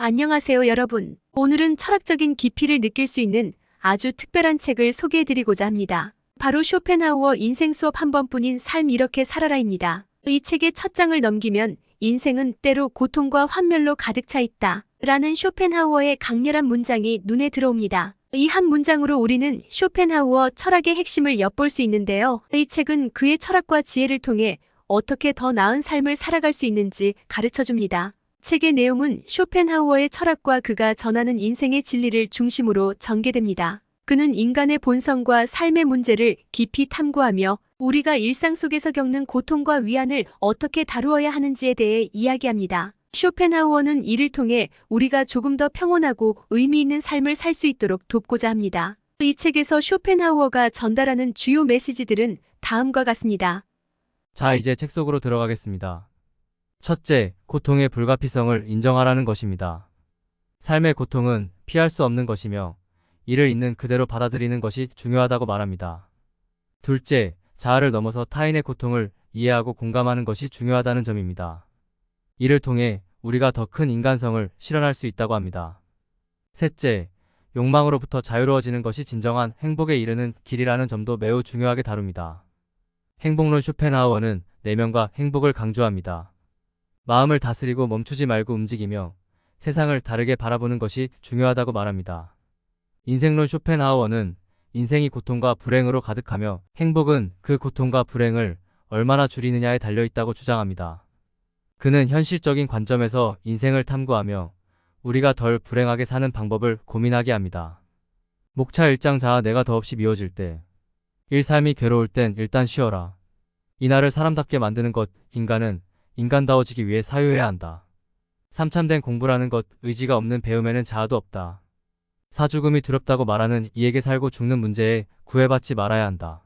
안녕하세요, 여러분. 오늘은 철학적인 깊이를 느낄 수 있는 아주 특별한 책을 소개해드리고자 합니다. 바로 쇼펜하우어 인생 수업 한 번뿐인 삶 이렇게 살아라입니다. 이 책의 첫 장을 넘기면 인생은 때로 고통과 환멸로 가득 차 있다 라는 쇼펜하우어의 강렬한 문장이 눈에 들어옵니다. 이 한 문장으로 우리는 쇼펜하우어 철학의 핵심을 엿볼 수 있는데요. 이 책은 그의 철학과 지혜를 통해 어떻게 더 나은 삶을 살아갈 수 있는지 가르쳐줍니다. 책의 내용은 쇼펜하우어의 철학과 그가 전하는 인생의 진리를 중심으로 전개됩니다. 그는 인간의 본성과 삶의 문제를 깊이 탐구하며 우리가 일상 속에서 겪는 고통과 위안을 어떻게 다루어야 하는지에 대해 이야기합니다. 쇼펜하우어는 이를 통해 우리가 조금 더 평온하고 의미 있는 삶을 살 수 있도록 돕고자 합니다. 이 책에서 쇼펜하우어가 전달하는 주요 메시지들은 다음과 같습니다. 자, 이제 책 속으로 들어가겠습니다. 첫째, 고통의 불가피성을 인정하라는 것입니다. 삶의 고통은 피할 수 없는 것이며 이를 있는 그대로 받아들이는 것이 중요하다고 말합니다. 둘째, 자아를 넘어서 타인의 고통을 이해하고 공감하는 것이 중요하다는 점입니다. 이를 통해 우리가 더 큰 인간성을 실현할 수 있다고 합니다. 셋째, 욕망으로부터 자유로워지는 것이 진정한 행복에 이르는 길이라는 점도 매우 중요하게 다룹니다. 행복론 쇼펜하우어는 내면과 행복을 강조합니다. 마음을 다스리고 멈추지 말고 움직이며 세상을 다르게 바라보는 것이 중요하다고 말합니다. 인생론 쇼펜하우어는 인생이 고통과 불행으로 가득하며 행복은 그 고통과 불행을 얼마나 줄이느냐에 달려있다고 주장합니다. 그는 현실적인 관점에서 인생을 탐구하며 우리가 덜 불행하게 사는 방법을 고민하게 합니다. 목차 1장 자아 내가 더없이 미워질 때 삶이 괴로울 땐 일단 쉬어라. 이날을 사람답게 만드는 것 인간은 인간다워지기 위해 사유해야 한다. 삼참된 공부라는 것 의지가 없는 배움에는 자아도 없다. 사죽음이 두렵다고 말하는 이에게 살고 죽는 문제에 구애받지 말아야 한다.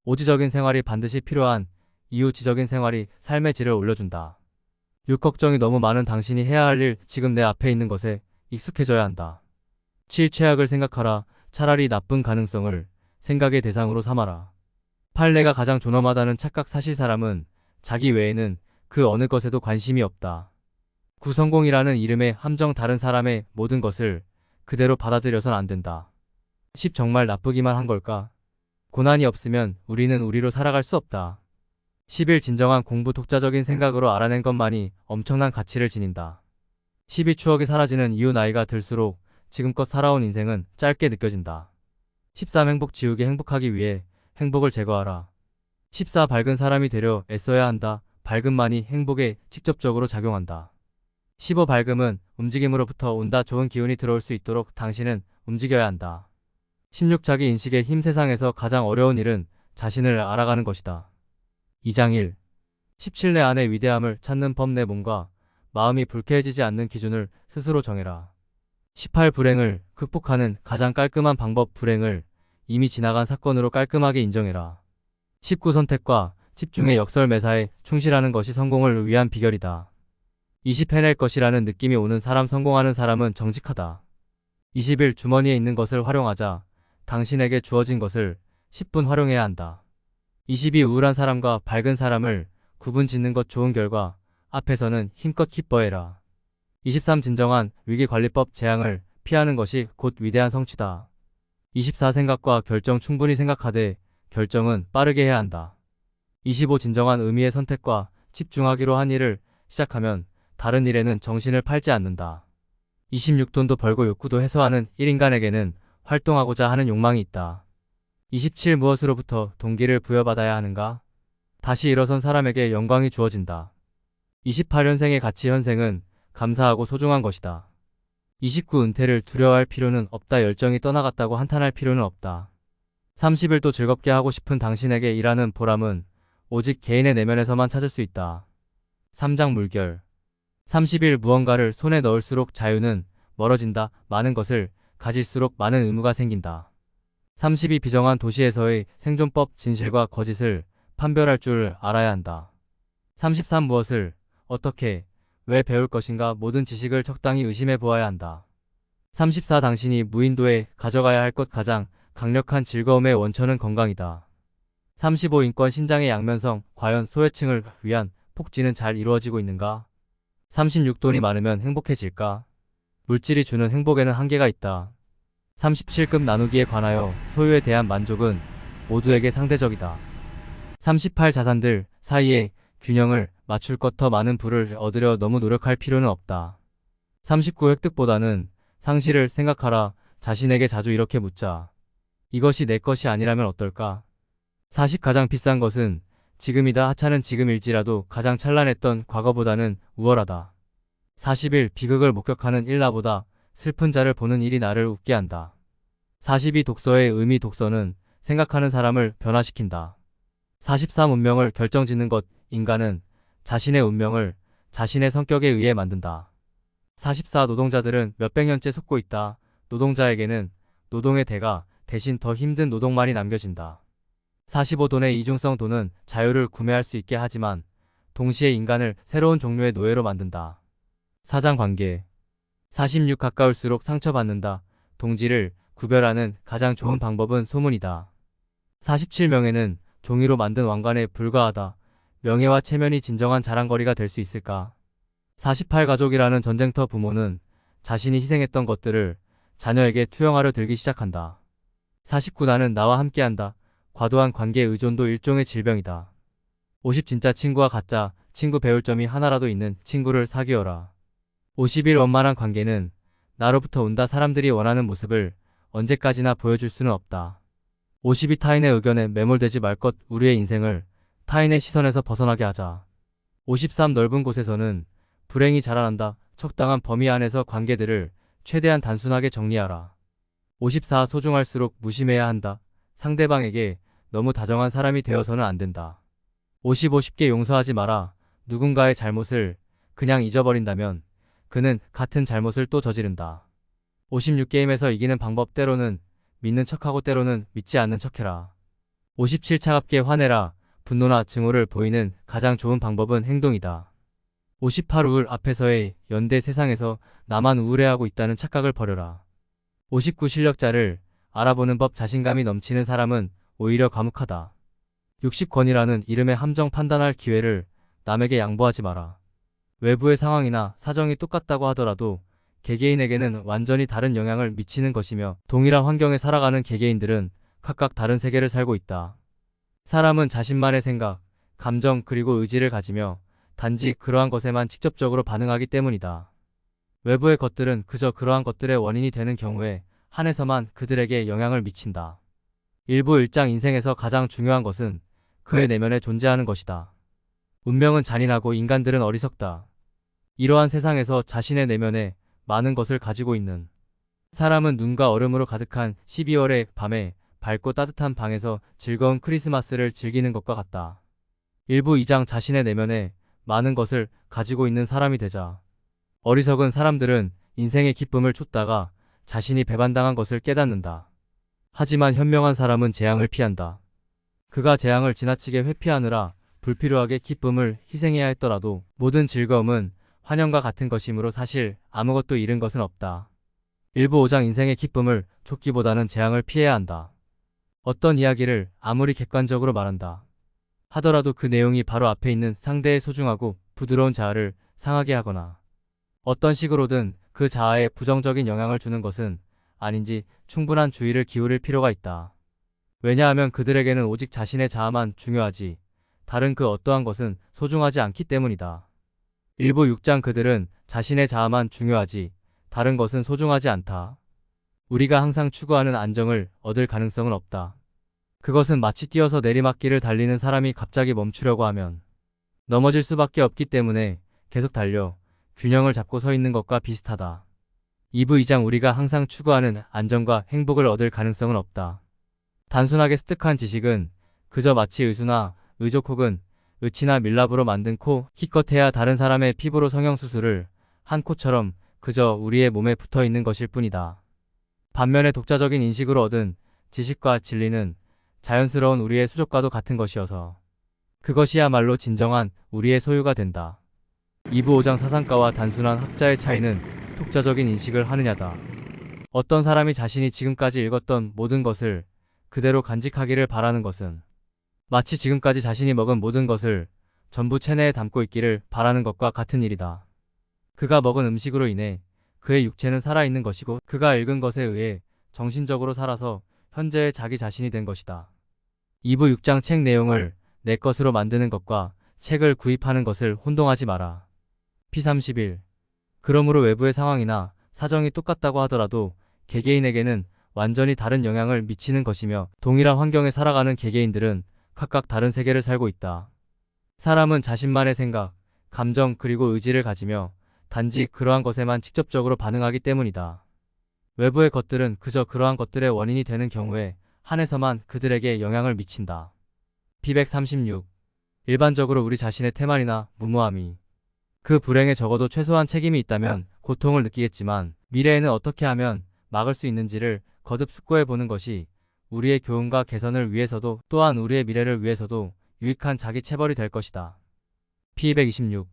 오지적인 생활이 반드시 필요한 이유지적인 생활이 삶의 질을 올려준다. 육걱정이 너무 많은 당신이 해야 할 일 지금 내 앞에 있는 것에 익숙해져야 한다. 7. 최악을 생각하라. 차라리 나쁜 가능성을 생각의 대상으로 삼아라. 8. 내가 가장 존엄하다는 착각 사실 사람은 자기 외에는 그 어느 것에도 관심이 없다. 9. 성공이라는 이름의 함정 다른 사람의 모든 것을 그대로 받아들여선 안 된다. 10. 정말 나쁘기만 한 걸까? 고난이 없으면 우리는 우리로 살아갈 수 없다. 11. 진정한 공부 독자적인 생각으로 알아낸 것만이 엄청난 가치를 지닌다. 12. 추억이 사라지는 이유 나이가 들수록 지금껏 살아온 인생은 짧게 느껴진다. 13. 행복 지우개 행복하기 위해 행복을 제거하라. 14. 밝은 사람이 되려 애써야 한다. 밝음만이 행복에 직접적으로 작용한다. 15. 밝음은 움직임으로부터 온다. 좋은 기운이 들어올 수 있도록 당신은 움직여야 한다. 16. 자기 인식의 힘 세상에서 가장 어려운 일은 자신을 알아가는 것이다. 2장 1. 17. 내 안의 위대함을 찾는 법 내 몸과 마음이 불쾌해지지 않는 기준을 스스로 정해라. 18. 불행을 극복하는 가장 깔끔한 방법 불행을 이미 지나간 사건으로 깔끔하게 인정해라. 19. 선택과 집중의 역설매사에 충실하는 것이 성공을 위한 비결이다. 20. 해낼 것이라는 느낌이 오는 사람 성공하는 사람은 정직하다. 21. 주머니에 있는 것을 활용하자. 당신에게 주어진 것을 10분 활용해야 한다. 22. 우울한 사람과 밝은 사람을 구분 짓는 것 좋은 결과 앞에서는 힘껏 기뻐해라. 23. 진정한 위기관리법 재앙을 피하는 것이 곧 위대한 성취다. 24. 생각과 결정 충분히 생각하되 결정은 빠르게 해야 한다. 25. 진정한 의미의 선택과 집중하기로 한 일을 시작하면 다른 일에는 정신을 팔지 않는다. 26. 돈도 벌고 욕구도 해소하는 1인간에게는 활동하고자 하는 욕망이 있다. 27. 무엇으로부터 동기를 부여받아야 하는가? 다시 일어선 사람에게 영광이 주어진다. 28. 현생의 가치 현생은 감사하고 소중한 것이다. 29. 은퇴를 두려워할 필요는 없다. 열정이 떠나갔다고 한탄할 필요는 없다. 30일 또 즐겁게 하고 싶은 당신에게 일하는 보람은 오직 개인의 내면에서만 찾을 수 있다. 3장 물결. 30일 무언가를 손에 넣을수록 자유는 멀어진다. 많은 것을 가질수록 많은 의무가 생긴다. 32. 비정한 도시에서의 생존법 진실과 거짓을 판별할 줄 알아야 한다. 33. 무엇을 어떻게 왜 배울 것인가 모든 지식을 적당히 의심해 보아야 한다. 34. 당신이 무인도에 가져가야 할 것 가장 강력한 즐거움의 원천은 건강이다. 35. 인권 신장의 양면성 과연 소외층을 위한 복지는 잘 이루어지고 있는가? 36. 돈이 많으면 행복해질까? 물질이 주는 행복에는 한계가 있다. 37급 나누기에 관하여 소유에 대한 만족은 모두에게 상대적이다. 38 자산들 사이에 균형을 맞출 것 더 많은 부를 얻으려 너무 노력할 필요는 없다. 39 획득보다는 상실을 생각하라. 자신에게 자주 이렇게 묻자. 이것이 내 것이 아니라면 어떨까? 40 가장 비싼 것은 지금이다. 하찮은 지금일지라도 가장 찬란했던 과거보다는 우월하다. 41 비극을 목격하는 일 나보다 슬픈 자를 보는 일이 나를 웃게 한다. 42 독서의 의미 독서는 생각하는 사람을 변화시킨다. 43 운명을 결정짓는 것 인간은 자신의 운명을 자신의 성격에 의해 만든다. 44 노동자들은 몇백 년째 속고 있다. 노동자에게는 노동의 대가 대신 더 힘든 노동만이 남겨진다. 45 돈의 이중성 돈은 자유를 구매할 수 있게 하지만 동시에 인간을 새로운 종류의 노예로 만든다. 사장 관계 46 가까울수록 상처받는다. 동지를 구별하는 가장 좋은 방법은 소문이다. 47 명예는 종이로 만든 왕관에 불과하다. 명예와 체면이 진정한 자랑거리가 될 수 있을까? 48 가족이라는 전쟁터 부모는 자신이 희생했던 것들을 자녀에게 투영하려 들기 시작한다. 49 나는 나와 함께한다. 과도한 관계 의존도 일종의 질병이다. 50 진짜 친구와 가짜 친구 배울 점이 하나라도 있는 친구를 사귀어라. 51 원만한 관계는 나로부터 온다. 사람들이 원하는 모습을 언제까지나 보여줄 수는 없다. 52 타인의 의견에 매몰되지 말 것. 우리의 인생을 타인의 시선에서 벗어나게 하자. 53 넓은 곳에서는 불행이 자라난다. 적당한 범위 안에서 관계들을 최대한 단순하게 정리하라. 54 소중할수록 무심해야 한다. 상대방에게 너무 다정한 사람이 되어서는 안 된다. 55 쉽게 용서하지 마라. 누군가의 잘못을 그냥 잊어버린다면 그는 같은 잘못을 또 저지른다. 56 게임에서 이기는 방법 때로는 믿는 척하고 때로는 믿지 않는 척해라. 57 차갑게 화내라. 분노나 증오를 보이는 가장 좋은 방법은 행동이다. 58 우울 앞에서의 연대 세상에서 나만 우울해하고 있다는 착각을 버려라. 59 실력자를 알아보는 법 자신감이 넘치는 사람은 오히려 과묵하다. 60 권위라는 이름의 함정 판단할 기회를 남에게 양보하지 마라. 외부의 상황이나 사정이 똑같다고 하더라도 개개인에게는 완전히 다른 영향을 미치는 것이며 동일한 환경에 살아가는 개개인들은 각각 다른 세계를 살고 있다. 사람은 자신만의 생각, 감정 그리고 의지를 가지며 단지 그러한 것에만 직접적으로 반응하기 때문이다. 외부의 것들은 그저 그러한 것들의 원인이 되는 경우에 한해서만 그들에게 영향을 미친다. 일부 일장 인생에서 가장 중요한 것은 그의 내면에 존재하는 것이다. 운명은 잔인하고 인간들은 어리석다. 이러한 세상에서 자신의 내면에 많은 것을 가지고 있는 사람은 눈과 얼음으로 가득한 12월의 밤에 밝고 따뜻한 방에서 즐거운 크리스마스를 즐기는 것과 같다. 일부 2장 자신의 내면에 많은 것을 가지고 있는 사람이 되자. 어리석은 사람들은 인생의 기쁨을 쫓다가 자신이 배반당한 것을 깨닫는다. 하지만 현명한 사람은 재앙을 피한다. 그가 재앙을 지나치게 회피하느라 불필요하게 기쁨을 희생해야 했더라도 모든 즐거움은 환영과 같은 것이므로 사실 아무것도 잃은 것은 없다. 일부 5장 인생의 기쁨을 쫓기보다는 재앙을 피해야 한다. 어떤 이야기를 아무리 객관적으로 말한다 하더라도 그 내용이 바로 앞에 있는 상대의 소중하고 부드러운 자아를 상하게 하거나 어떤 식으로든 그 자아에 부정적인 영향을 주는 것은 아닌지 충분한 주의를 기울일 필요가 있다. 왜냐하면 그들에게는 오직 자신의 자아만 중요하지 다른 그 어떠한 것은 소중하지 않기 때문이다. 일부 6장 그들은 자신의 자아만 중요하지 다른 것은 소중하지 않다. 우리가 항상 추구하는 안정을 얻을 가능성은 없다. 그것은 마치 뛰어서 내리막길을 달리는 사람이 갑자기 멈추려고 하면 넘어질 수밖에 없기 때문에 계속 달려 균형을 잡고 서 있는 것과 비슷하다. 2부 2장 우리가 항상 추구하는 안정과 행복을 얻을 가능성은 없다. 단순하게 습득한 지식은 그저 마치 의수나 의족 혹은 의치나 밀랍으로 만든 코 기껏해야 다른 사람의 피부로 성형수술을 한 코처럼 그저 우리의 몸에 붙어있는 것일 뿐이다. 반면에 독자적인 인식으로 얻은 지식과 진리는 자연스러운 우리의 수족과도 같은 것이어서 그것이야말로 진정한 우리의 소유가 된다. 2부 5장 사상가와 단순한 학자의 차이는 독자적인 인식을 하느냐다. 어떤 사람이 자신이 지금까지 읽었던 모든 것을 그대로 간직하기를 바라는 것은 마치 지금까지 자신이 먹은 모든 것을 전부 체내에 담고 있기를 바라는 것과 같은 일이다. 그가 먹은 음식으로 인해 그의 육체는 살아있는 것이고 그가 읽은 것에 의해 정신적으로 살아서 현재의 자기 자신이 된 것이다. 2부 6장 책 내용을 내 것으로 만드는 것과 책을 구입하는 것을 혼동하지 마라. P31. 그러므로 외부의 상황이나 사정이 똑같다고 하더라도 개개인에게는 완전히 다른 영향을 미치는 것이며 동일한 환경에 살아가는 개개인들은 각각 다른 세계를 살고 있다. 사람은 자신만의 생각, 감정 그리고 의지를 가지며 단지 그러한 것에만 직접적으로 반응하기 때문이다. 외부의 것들은 그저 그러한 것들의 원인이 되는 경우에 한해서만 그들에게 영향을 미친다. P136. 일반적으로 우리 자신의 태만이나 무모함이 그 불행에 적어도 최소한 책임이 있다면 고통을 느끼겠지만 미래에는 어떻게 하면 막을 수 있는지를 거듭 숙고해 보는 것이 우리의 교훈과 개선을 위해서도 또한 우리의 미래를 위해서도 유익한 자기 체벌이 될 것이다. P226.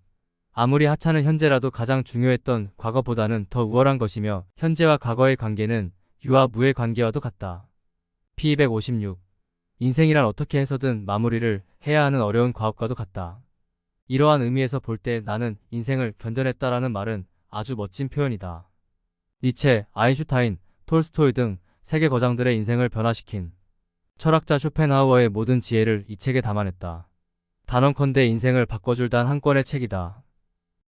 아무리 하찮은 현재라도 가장 중요했던 과거보다는 더 우월한 것이며 현재와 과거의 관계는 유와 무의 관계와도 같다. P256. 인생이란 어떻게 해서든 마무리를 해야 하는 어려운 과업과도 같다. 이러한 의미에서 볼 때 나는 인생을 견뎌냈다라는 말은 아주 멋진 표현이다. 니체, 아인슈타인, 톨스토이 등 세계 거장들의 인생을 변화시킨 철학자 쇼펜하우어의 모든 지혜를 이 책에 담아냈다. 단언컨대 인생을 바꿔줄 단 한 권의 책이다.